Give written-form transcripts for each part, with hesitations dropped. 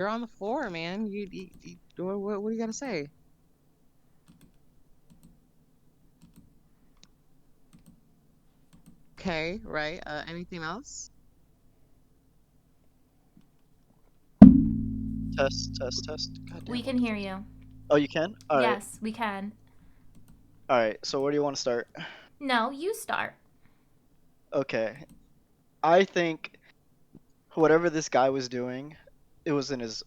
You're on the floor, man. What do you gotta say? Okay, right. Anything else? Test, test, test. God We damn, what can the hear fuck? you. Oh, you can? Alright. Yes, we can. Alright, so where do you want to start? No, you start. Okay. I think whatever this guy was doing, it was in his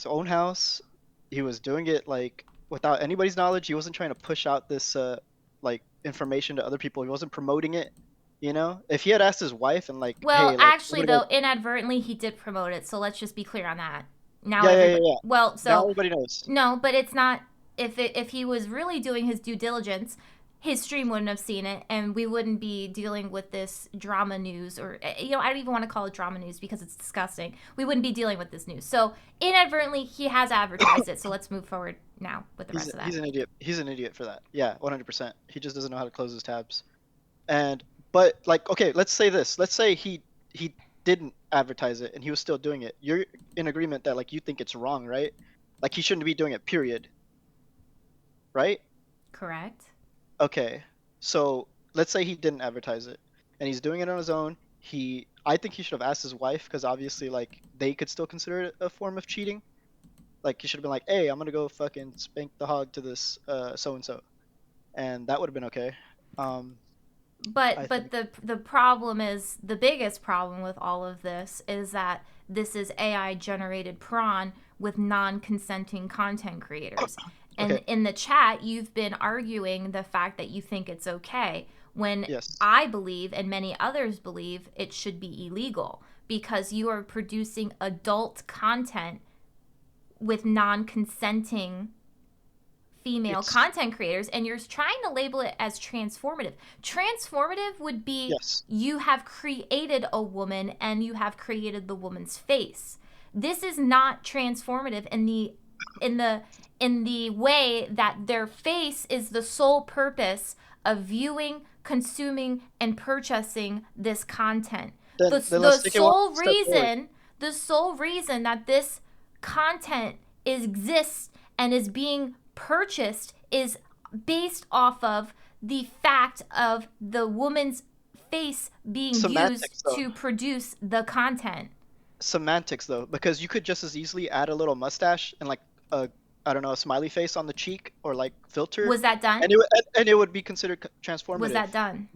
own house. He was doing it like without anybody's knowledge. He wasn't trying to push out this like information to other people. He wasn't promoting it, you know? If he had asked his wife and like, Well, "Hey, like I'm actually, gonna go." though, inadvertently he did promote it, so let's just be clear on that. Now Yeah, yeah, yeah, everybody. yeah. Well, Now so everybody knows. no, but it's not. If he was really doing his due diligence, his stream wouldn't have seen it, and we wouldn't be dealing with this drama news, or I don't even want to call it drama news because it's disgusting. We wouldn't be dealing with this news. So inadvertently, he has advertised it. So let's move forward now with the He's rest of that. he's an idiot. He's an idiot for that. Yeah, 100%. He just doesn't know how to close his tabs. And but like okay, let's say this. Let's say he didn't advertise it and he was still doing it. You're in agreement that like you think it's wrong, right? Like he shouldn't be doing it, period. Right? Correct. Okay. So let's say he didn't advertise it and he's doing it on his own. I think he should have asked his wife because obviously like they could still consider it a form of cheating. Like he should have been like, "Hey, I'm gonna go fucking spank the hog to this so and so," and that would have been okay. Um, I But think. the problem is, the biggest problem with all of this is that this is AI generated prawn with non-consenting content creators. And Okay. in the chat, you've been arguing the fact that you think it's okay when Yes. I believe and many others believe it should be illegal because you are producing adult content with non-consenting female It's content creators, and you're trying to label it as transformative. Transformative would be yes. you have created a woman and you have created the woman's face. This is not transformative in the in the way that their face is the sole purpose of viewing, consuming, and purchasing this content. Then The, then the let's take it one sole step forward. reason the sole reason that this content exists and is being purchased is based off of the fact of the woman's face being used Semantics though. to produce the content. Semantics though, because you could just as easily add a little mustache and like a I don't know, a smiley face on the cheek or like filter, Was that done? and it would be considered Was transformative. that done?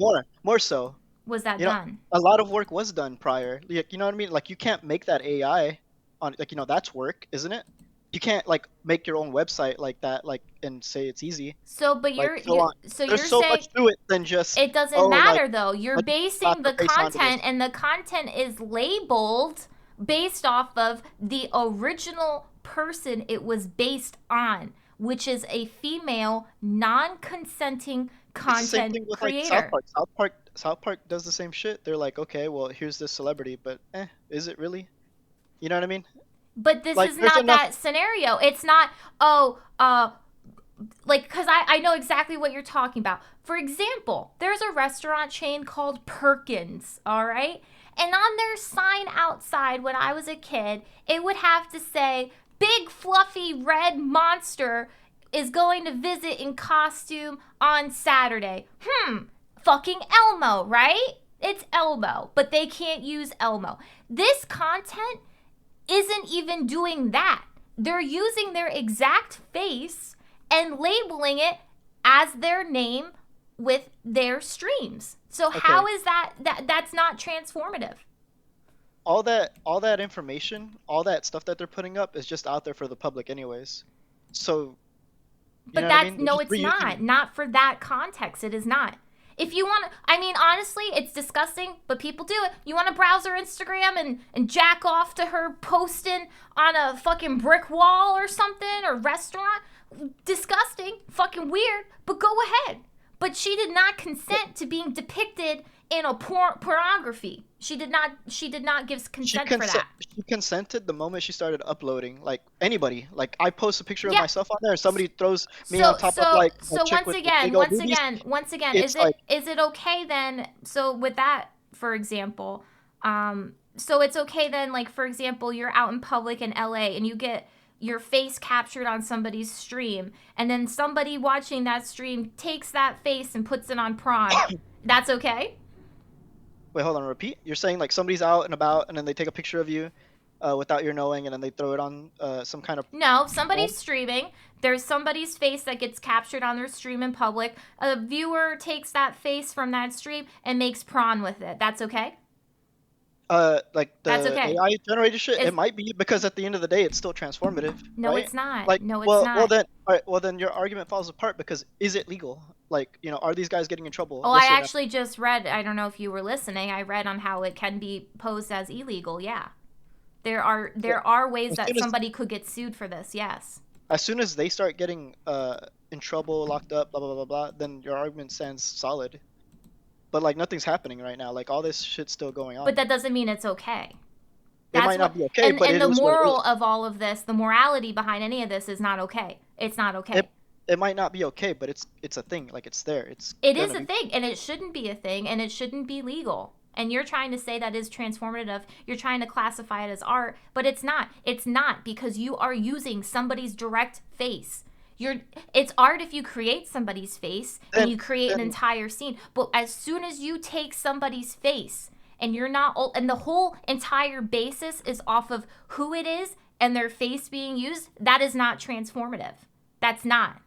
More so. Was that You know, done? a lot of work was done prior. Like, you know what I mean? Like you can't make that AI on like that's work, isn't it? You can't like make your own website like that like and say it's easy. So, but Like you're so there's you're so saying much to it than just it doesn't oh like matter though. You're let me slap basing her the face onto this. content, and the content is labeled based off of the original person it was based on, which is a female non-consenting It's the same content thing with like South creator. Park. South Park does the same shit. They're like, okay, well, here's this celebrity, but is it really? You know what I mean? But this Like, is there's not enough. that scenario. It's not, oh, like, because I know exactly what you're talking about. For example, there's a restaurant chain called Perkins, all right? And on their sign outside when I was a kid, it would have to say, big fluffy red monster is going to visit in costume on Saturday. Fucking Elmo, right? It's Elmo, but they can't use Elmo. This content isn't even doing that. They're using their exact face and labeling it as their name with their streams. So how Okay, is that's not transformative? all that information, all that stuff that they're putting up is just out there for the public, anyways. So you But know what I that's mean? They're no, just it's reusing not. it. Not for that context. It is not. If you want to, I mean, honestly, it's disgusting, but people do it. You want to browse her Instagram and jack off to her posting on a fucking brick wall or something, or restaurant? Disgusting, fucking weird, but go ahead. But she did not consent to being depicted in a pornography. She did not give She consent for consent. that. She consented the moment she started uploading. Like anybody, like I post a picture of Yeah. myself on there, and somebody throws me on So top of so like a so chick once with like, again, big old once boobies. again, once again, It's like is it okay then? So with that, for example, So it's okay then, like, for example, you're out in public in LA and you get your face captured on somebody's stream, and then somebody watching that stream takes that face and puts it on prawn. That's okay? Wait, hold on. Repeat. You're saying like somebody's out and about, and then they take a picture of you, without your knowing, and then they throw it on some kind of. No, somebody's platform? streaming. There's somebody's face that gets captured on their stream in public. A viewer takes that face from that stream and makes prawn with it. That's okay? Like That's the okay. AI generated shit. It's, It might be because at the end of the day, it's still transformative, no, right? it's not. Like, No, it's well, not. then, all right, well then your argument falls apart because is it legal? Like, are these guys getting in trouble? Oh, Yes I or no? actually just read, I don't know if you were listening, I read on how it can be posed as illegal. Yeah. There are ways As that soon as somebody could get sued for this. Yes. as soon as they start getting in trouble, locked up, blah blah blah blah, then your argument stands solid. But like nothing's happening right now. Like all this shit's still going on. But that doesn't mean it's okay. It That's might not what be okay, but and it the is what it moral is. of all of this, the morality behind any of this is not okay. It's not okay. It might not be okay, but it's a thing. Like it's there. It's It is gonna a be. thing, and it shouldn't be a thing, and it shouldn't be legal. And you're trying to say that is transformative. You're trying to classify it as art, but it's not. It's not because you are using somebody's direct face. It's art if you create somebody's face and you create an Then entire scene. But as soon as you take somebody's face and you're not, and the whole entire basis is off of who it is and their face being used, that is not transformative. That's not.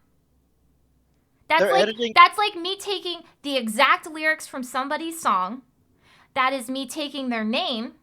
they're editing. That's like me taking the exact lyrics from somebody's song. That is me taking their name,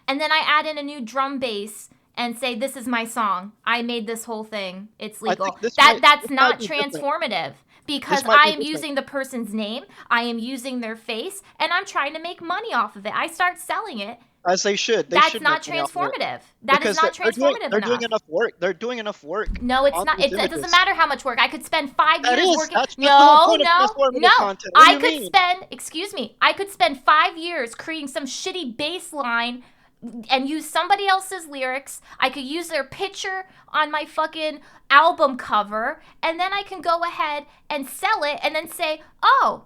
and then I add in a new drum bass and say, "This is my song. I made this whole thing. It's I legal." think this That's this might not be different. transformative because This might I be am different. using the person's name, I am using their face, and I'm trying to make money off of it. I start selling it. As they should. They That's should not make money off of it. transformative. That is Because not transformative they're doing enough. enough work. They're doing enough work No, it's on not. these It doesn't images. matter how much work. I could spend 5 That years is. working. That's the whole No, point of no, transformative no. content. What do I you could mean? spend, excuse me, I could spend 5 years creating some shitty bass line and use somebody else's lyrics. I could use their picture on my fucking album cover, and then I can go ahead and sell it and then say, oh,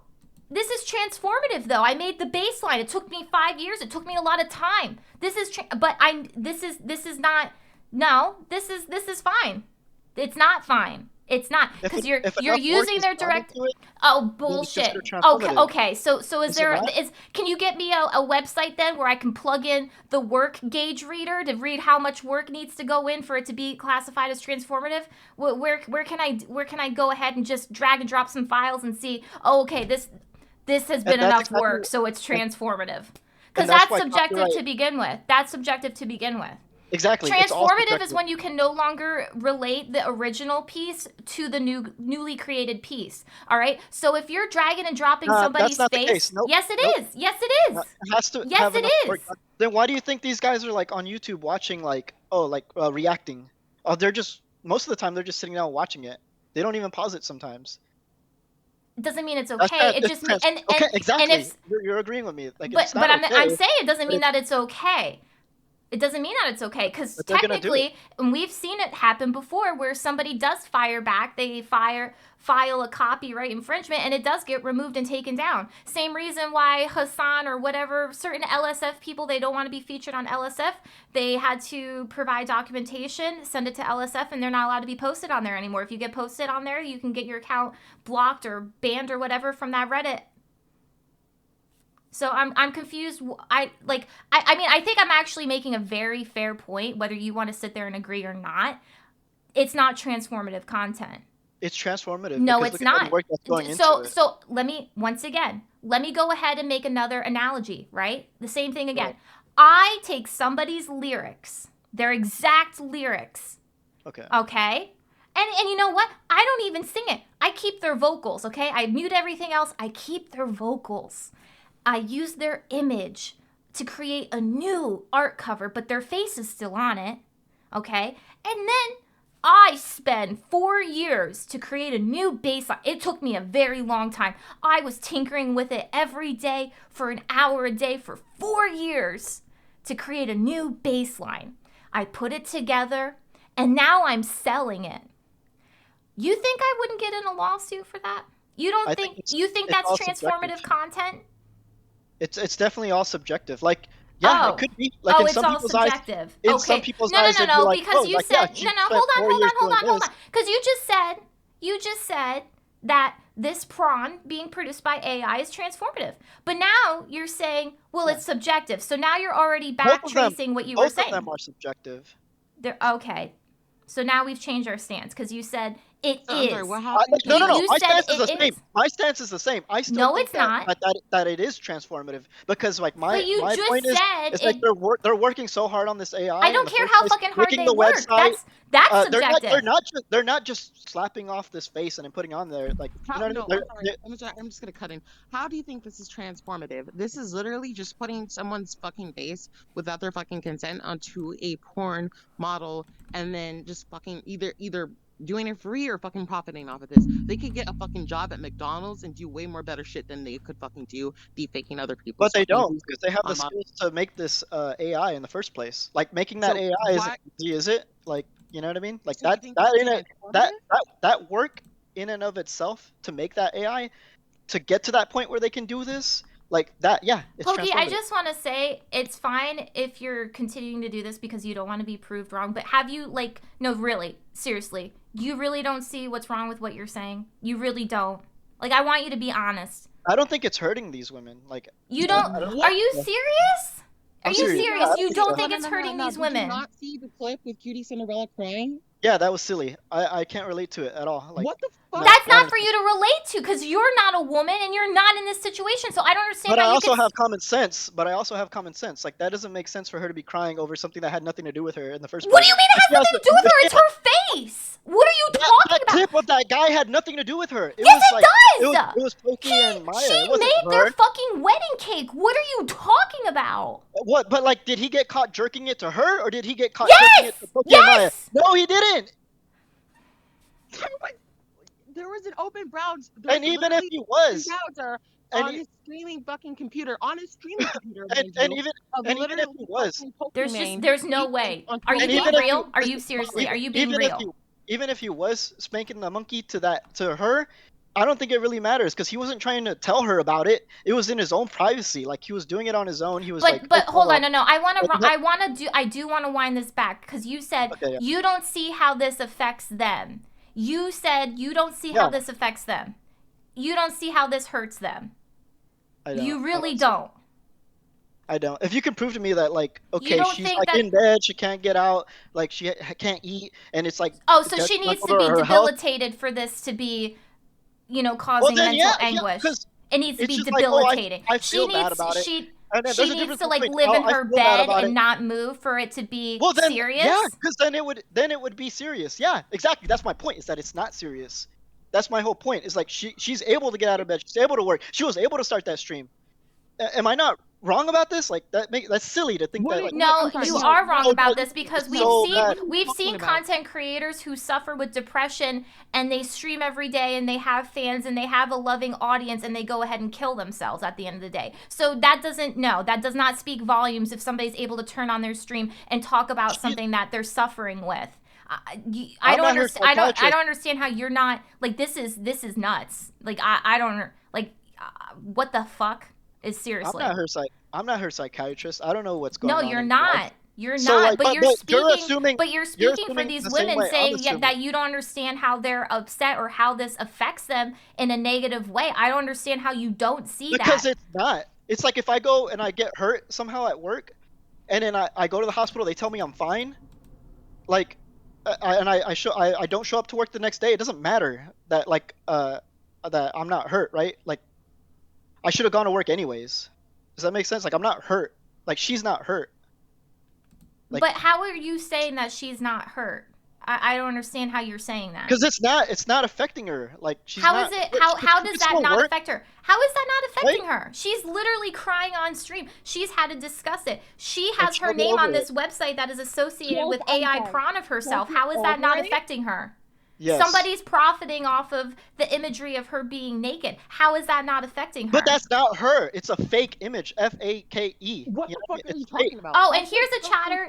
this is transformative though. I made the bass line. It took me 5 years. It took me a lot of time. This is this is not, no, this is fine. It's not fine. It's not because you're If you're enough work using is their gone direct. into it, Oh, then it's bullshit. considered Okay, transformative. okay. So is Is it there not? can you get me a website then where I can plug in the work gauge reader to read how much work needs to go in for it to be classified as transformative? Where can I go ahead and just drag and drop some files and see, oh, okay, this has been And that's enough exactly. work, so it's transformative. Because And that's that's why subjective copyright. to begin with. That's subjective to begin with. Exactly. It's all Transformative is subjective. when you can no longer relate the original piece to the newly created piece. All right. So if you're dragging and dropping somebody's That's not the face, case. Nope. yes, it Nope. is. Yes, it is. It has to Yes, have it enough work is. done. Then why do you think these guys are like on YouTube watching like reacting? Oh, they're just most of the time they're just sitting down watching it. They don't even pause it sometimes. It doesn't mean it's That's okay. It it's just means okay. and Exactly. if You're agreeing with me. Like but it's not I'm okay. saying it doesn't but mean it's- that it's okay. It doesn't mean that it's okay because But they're gonna do technically, and we've seen it happen before, where somebody does fire back, they file a copyright infringement, and it does get removed and taken down. Same reason why Hassan or whatever certain LSF people, they don't want to be featured on LSF. They had to provide documentation, send it to LSF, and they're not allowed to be posted on there anymore. If you get posted on there, you can get your account blocked or banned or whatever from that Reddit. So I'm confused. I mean I think I'm actually making a very fair point, whether you want to sit there and agree or not. It's not transformative content. It's transformative. No, because it's look at all the not. work that's going So into it. so let me go ahead and make another analogy, right? The same thing again. Right. I take somebody's lyrics, their exact lyrics, Okay. okay? And you know what? I don't even sing it. I keep their vocals, okay? I mute everything else. I keep their vocals. I use their image to create a new art cover, but their face is still on it, okay? And then I spend 4 years to create a new baseline. It took me a very long time. I was tinkering with it every day for an hour a day for 4 years to create a new baseline. I put it together, and now I'm selling it. You think I wouldn't get in a lawsuit for that? You don't I think think you think it's that's all transformative subjective. content? It's definitely all subjective. Like Yeah, Oh. it could be. Like Oh, in it's some all people's eyes, subjective. in Okay. some people's No, eyes, they'd be like, because oh, you like yeah, said she no. spent Hold on, 4 hold on, years hold doing on, hold this. on. Because you just said that this prawn being produced by AI is transformative. But now you're saying, well, Yeah. it's subjective. So now you're already Both of them, backtracing what you were both of saying. them are subjective. Okay. So now we've changed our stance because you said it So, I'm is. sorry, what happened? No. You My said stance is it the same. is. My stance is the same. I still No, think it's not. that it is transformative because like But you my just point said is like it. they're working so hard on this AI I in don't the care first how place, fucking hard making they the work. website. That's They're subjective. not just slapping off this face and then putting on there like you know what I mean? No, I'm sorry. I'm just gonna cut in. How do you think this is transformative? This is literally just putting someone's fucking face without their fucking consent onto a porn model and then just fucking either doing it free or fucking profiting off of this. They could get a fucking job at McDonald's and do way more better shit than they could fucking do be faking other people's But they fucking don't views because they have the on models. skills to make this AI in the first place. Like making that So AI isn't why? easy, is it? Like you know what I mean? Like So you think this is transformative? that work in and of itself to make that AI to get to that point where they can do this, like that, yeah, it's Pokey, I transformative. just want to say it's fine if you're continuing to do this because you don't want to be proved wrong. But have you, like, no, really, seriously, you really don't see what's wrong with what you're saying? You really don't. Like, I want you to be honest. I don't think it's hurting these women. Like You I don't. don't- Are you yeah. serious? Are I'm you serious. serious? Yeah, I You think don't so. think it's hurting these Did women? you not see the clip with Cutie Cinderella crying? Yeah, that was silly. I can't relate to it at all. Like What the fuck? That's not in- for you to relate to because you're not a woman and you're not in this situation. So I don't understand But I how you also can. have common sense. But I also have common sense. Like that doesn't make sense for her to be crying over something that had nothing to do with her in the first place. What do you mean it has nothing to do with her? It's her face. What are you talking That about? clip of that guy had nothing to do with her. Yes, it does. It was Pokey and Maya. She It wasn't made her. their fucking wedding cake. What are you talking about? What? But like, did he get caught jerking it to her, or did he get caught Yes! jerking it to Pokey and Maya? Yes! No, he didn't. There was an open browser. And even if he was, browser and on he- his streaming fucking computer, on his streaming computer, mind and you, even of and even if literally he was, fucking Pokemon There's no feet way. on Are you And being even if real? you- Are you seriously? Are you being even if real? even if he was spanking the monkey to her, I don't think it really matters because he wasn't trying to tell her about it. It was in his own privacy. Like he was doing it on his own. He was But like, but oh, hold well, on, no. I do want to wind this back because you said Okay, yeah. you don't see how this affects them. You said you don't see how Yeah. this affects them. You don't see how this hurts them. I don't, You really I don't. I don't. If you can prove to me that like, okay, don't she's think like that- in bed, she can't get out, like she can't eat, and it's like Oh, so she needs to be detrimental to her health. debilitated for this to be, causing then, mental yeah, anguish. 'cause It needs to it's be just like, oh, debilitating. I feel bad about it. She And then she there's a needs difference to like between, live oh, in I her feel bad bed about and it. not move for it to be Well, then, serious. yeah, because then it would be serious. Yeah, exactly. That's my point. Is that it's not serious. That's my whole point. Is like she's able to get out of bed. She's able to work. She was able to start that stream. Am I not wrong about this? Like that's silly to think that. Like, No, I'm sorry, you no, are wrong no, about no, this because it's we've so seen bad. we've Talking seen about- content creators who suffer with depression and they stream every day and they have fans and they have a loving audience and they go ahead and kill themselves at the end of the day. So that does not speak volumes if somebody's able to turn on their stream and talk about something that they're suffering with. I don't understand. I don't understand how you're not like this is nuts. Like I don't like what the fuck is seriously. I'm not her psychiatrist. I don't know what's going on. No, you're in her life. not. You're So, not. like, but you're speaking. You're speaking for assuming these the same women, way I'm saying assuming. that you don't understand how they're upset or how this affects them in a negative way. I don't understand how you don't see Because that. it's not. It's like if I go and I get hurt somehow at work, and then I go to the hospital, they tell me I'm fine. Like, I don't show up to work the next day. It doesn't matter that that I'm not hurt, right? Like, I should have gone to work anyways. Does that make sense? Like, I'm not hurt. Like, she's not hurt. Like, But how are you saying that she's not hurt? I don't understand how you're saying that. because it's not affecting her. Like, she's How not. is it? she How can does that still not work. affect her? How is that not affecting her? She's literally crying on stream. She's had to discuss it. She has she'll her get name over on it. this website that is associated She'll with get AI over it. prawn of herself. She'll How is that not over it. affecting her? Yes. Somebody's profiting off of the imagery of her being naked. How is that not affecting her? But that's not her. It's a fake image. FAKE. What the fuck are you It's talking fake. about? Oh, and here's a chatter.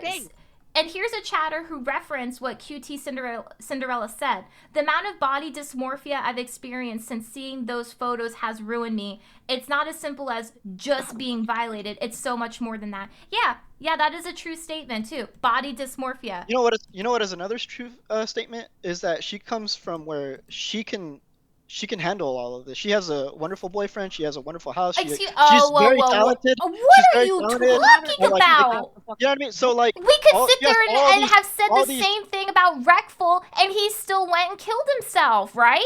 And here's a chatter who referenced what QT Cinderella said. The amount of body dysmorphia I've experienced since seeing those photos has ruined me. It's not as simple as just being violated. It's so much more than that. Yeah, that is a true statement too. Body dysmorphia. You know what is another true statement is that she comes from where she can handle all of this. She has a wonderful boyfriend. She has a wonderful house. She's Whoa, very whoa, whoa. talented. What She's are very you talented. talking And like, about? you know what I mean? So like, We could sit she has there all and these, have said all the these. same thing about Wreckful, and he still went and killed himself, right?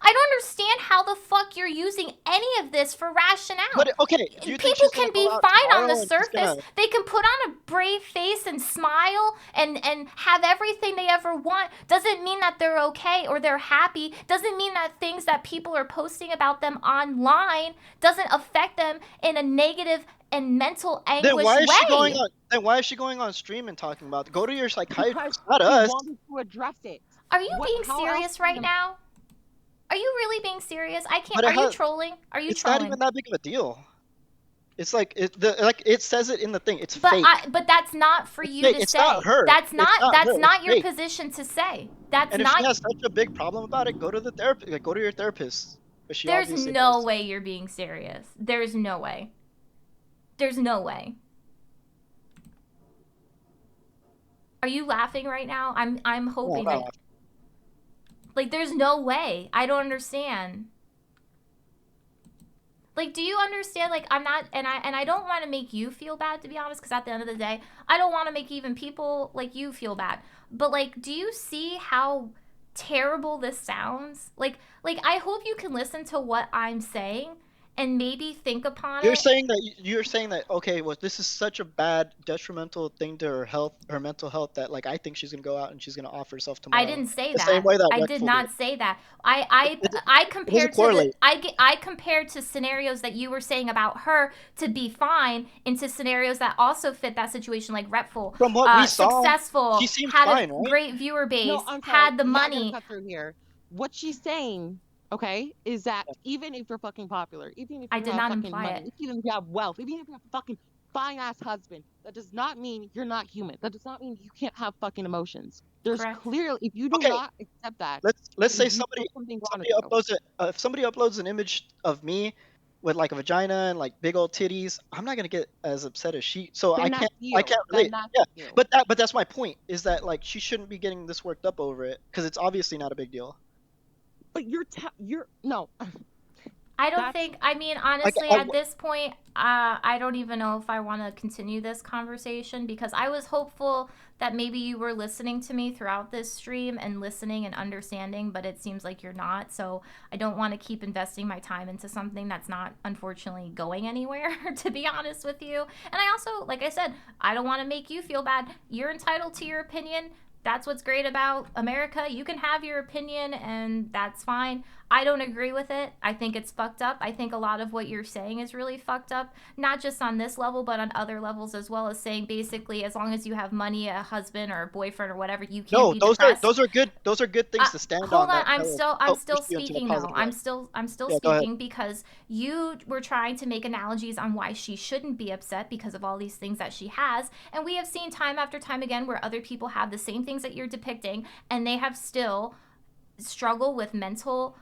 I don't understand how the fuck you're using any of this for rationale. But okay, do you think People she's gonna can go be out fine on the tomorrow and she's surface. gonna? They can put on a brave face and smile and have everything they ever want. Doesn't mean that they're okay or they're happy. Doesn't mean that things that people are posting about them online doesn't affect them in a negative and mental Then anguish why is she going way. on? Then why is she going on stream and talking about it? Go to your Because psychiatrist, not she us. wanted to address it. Are you What? being How else serious are you right gonna? now? Are you really being serious? I can't. But Are you trolling? Are you it's not even trolling? that big of a deal. It's like like it says it in the thing. It's But fake. but that's not for It's you fake. to It's not say. her. It's not her. That's It's not your fake. position to say. That's And if she not. has such a big problem about it, go to the therapist. Like, go to your therapist. But she There's obviously no does. way you're being serious. There's no way. There's no way. Are you laughing right now? I'm No, hoping no. that like there's no way. I don't understand. Like, do you understand? Like, I'm not, and I don't want to make you feel bad, to be honest, because at the end of the day, I don't want to make even people like you feel bad. But like, do you see how terrible this sounds? Like I hope you can listen to what I'm saying and maybe think upon You're it. saying that okay, well, this is such a bad detrimental thing to her health, her mental health, that like I think she's gonna go out and she's gonna offer herself I tomorrow, didn't say the same that. way that I did Reckful did. not say that. It, I it doesn't compared to correlate. I compared to scenarios that you were saying about her to be fine into scenarios that also fit that situation, like Repful, From what we saw, she successful, seems had fine, a right? great viewer No, base, I'm sorry. had the I gotta money. cut through here. What she's saying, okay, is that even if you're fucking popular, even if I you did have not fucking imply money, it. even if you have wealth, even if you have a fucking fine ass husband, that does not mean you're not human. That does not mean you can't have fucking emotions. There's Correct. clearly, if you do Okay, not accept that, let's then say there's something wrong with somebody you. uploads it. If somebody uploads an image of me with like a vagina and like big old titties, I'm not gonna get as upset as she. So Then that's I you. can't Then relate. that's Yeah, you. but that's my point. Is that like she shouldn't be getting this worked up over it because it's obviously not a big deal. But you're no. I don't That's think, I mean, Like honestly, at this point, I don't even know if I want to continue this conversation because I was hopeful that maybe you were listening to me throughout this stream and listening and understanding, but it seems like you're not. So I don't want to keep investing my time into something that's not, unfortunately, going anywhere, to be honest with you. And I also, like I said, I don't want to make you feel bad. You're entitled to your opinion. That's what's great about America. You can have your opinion, and that's fine. I don't agree with it. I think it's fucked up. I think a lot of what you're saying is really fucked up, not just on this level, but on other levels as well, as saying basically as long as you have money, a husband or a boyfriend or whatever, you can't no, be depressed. those are good things to stand Hold on. on, That I'm will still help push you into a speaking though. positive way. I'm still Yeah, go ahead. speaking because you were trying to make analogies on why she shouldn't be upset because of all these things that she has, and we have seen time after time again where other people have the same things that you're depicting and they have still struggle with mental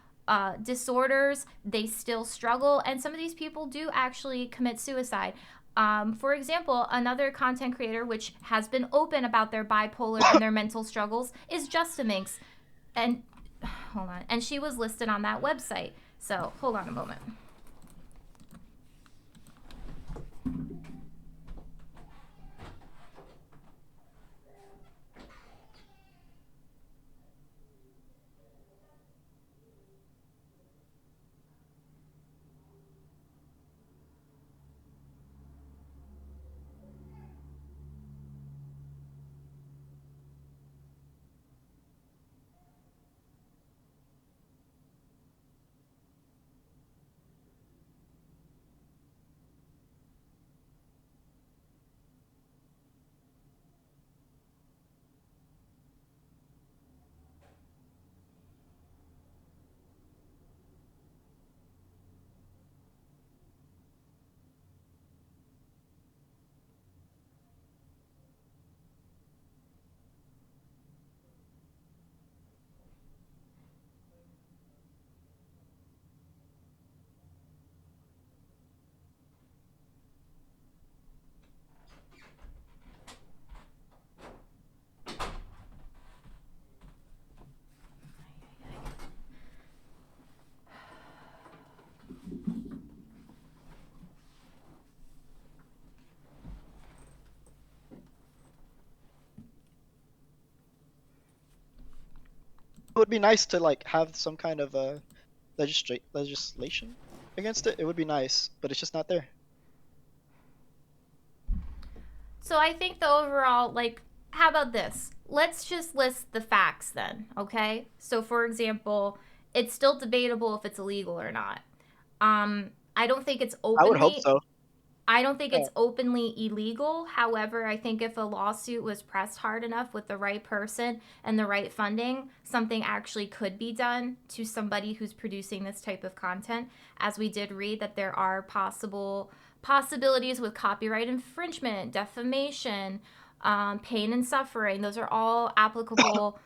disorders. They still struggle, and some of these people do actually commit suicide. For example, another content creator which has been open about their bipolar and their mental struggles is Justaminx, and hold on, and she was listed on that website. So hold on a moment. would be nice to like have some kind of legislation against it. It would be nice, but it's just not there. So I think the overall, like, how about this? Let's just list the facts then, okay? So, for example, it's still debatable if it's illegal or not. I don't think it's I would hope openly so. I don't think Yeah. it's openly illegal. However, I think if a lawsuit was pressed hard enough with the right person and the right funding, something actually could be done to somebody who's producing this type of content. As we did read that there are possibilities with copyright infringement, defamation, pain and suffering. Those are all applicable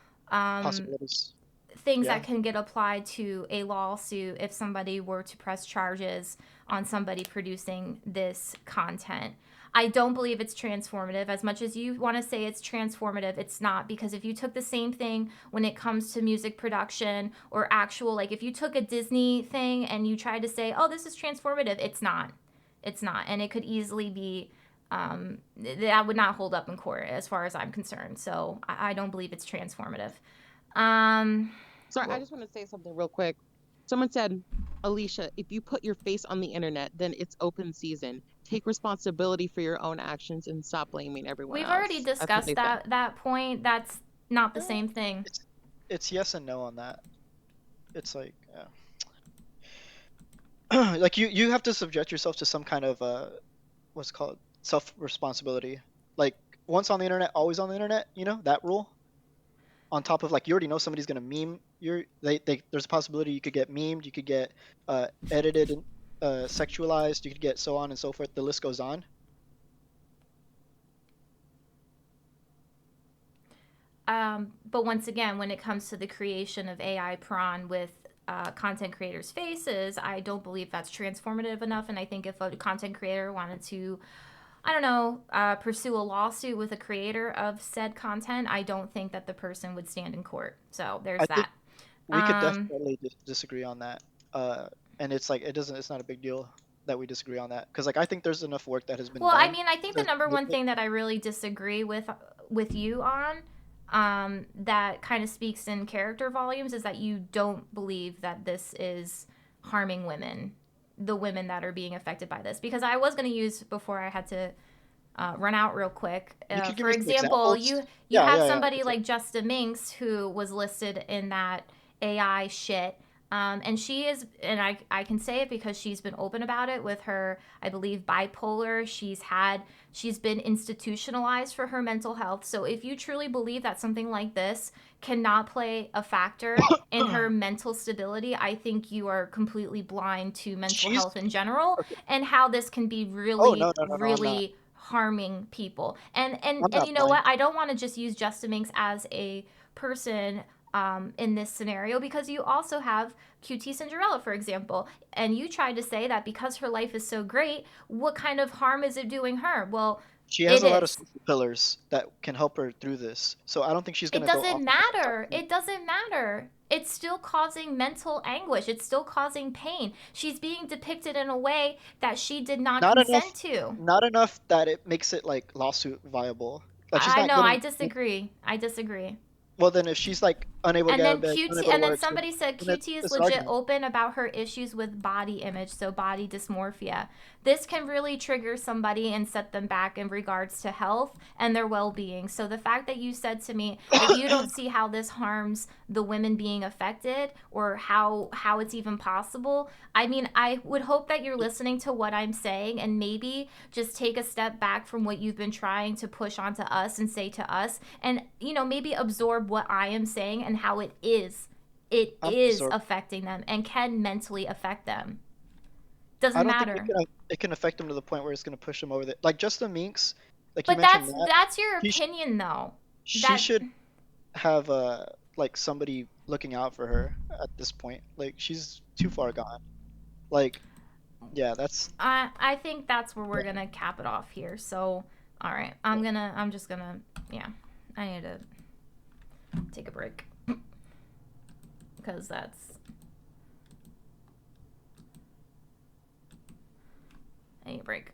Possibilities. things Yeah. that can get applied to a lawsuit if somebody were to press charges on somebody producing this content. I don't believe it's transformative. As much as you want to say it's transformative, it's not, because if you took the same thing when it comes to music production or actual, like if you took a Disney thing and you tried to say, oh, this is transformative, it's not. It's not. And it could easily be, that would not hold up in court as far as I'm concerned. So I don't believe it's transformative. Um, Sorry, I Well, just want to say something real quick. Someone said, Alicia, if you put your face on the internet, then it's open season. Take responsibility for your own actions and stop blaming everyone We've already else. That's what discussed they said. that point. That's not the eh, same thing. it's yes and no on that. It's like like you have to subject yourself to some kind of what's it called, self responsibility. Like once on the internet, always on the internet. You know that rule. On top of like you already know somebody's gonna meme your there's a possibility you could get memed, you could get edited and sexualized, you could get so on and so forth. The list goes on. But once again, when it comes to the creation of AI prawn with content creators' faces, I don't believe that's transformative enough. And I think if a content creator wanted to, I don't know, pursue a lawsuit with a creator of said content, I don't think that the person would stand in court. So there's I think that. we could Um, definitely disagree on that. And it's like it's not a big deal that we disagree on that because like I think there's enough work that has been Well, I done mean, I think the to number make one it. thing that I really disagree with you on, that kind of speaks in character volumes, is that you don't believe that this is harming women, the women that are being affected by this. Because I was going to use, before I had to run out real quick. You could give For me some example, examples. you Yeah, have yeah, yeah. somebody like Justa Minx who was listed in that AI shit. And she is, and I can say it because she's been open about it with her, I believe, bipolar. She's been institutionalized for her mental health. So if you truly believe that something like this cannot play a factor in her mental stability, I think you are completely blind to mental She's health in general okay. and how this can be Oh really, no, no, no, no, I'm not. really harming people. I'm And not you know what? blind. I don't want to just use Justin Minks as a person in this scenario, because you also have QT Cinderella, for example, and you tried to say that because her life is so great, what kind of harm is it doing her? Well, She has it a lot of is. social pillars that can help her through this. So I don't think she's It gonna go doesn't off the rails on matter. that. It doesn't matter. It's still causing mental anguish. It's still causing pain. She's being depicted in a way that she did not Not enough, consent to. not enough that it makes it like lawsuit viable. Like she's I not know. I getting. disagree. I disagree. Well, then if she's like unable to And get out of then bed, QT, unable to and then work, so somebody said then QT is it's an legit argument. open about her issues with body image, so body dysmorphia. This can really trigger somebody and set them back in regards to health and their well-being. So the fact that you said to me that you don't see how this harms the women being affected, or how it's even possible, I mean, I would hope that you're listening to what I'm saying and maybe just take a step back from what you've been trying to push onto us and say to us, and maybe absorb what I am saying and how it I'm is absorbed. affecting them and can mentally affect them. I Doesn't don't think matter. it can affect them to the point where it's gonna push them over the like Justin Meeks, like you But mentioned that that's your he sh opinion though. she That should have like somebody looking out for her at this point. Like she's too far gone. Like yeah, that's I think that's where we're yeah. going to cap it off here. So, all right. I'm just going to, yeah. I need to take a break because I need a break.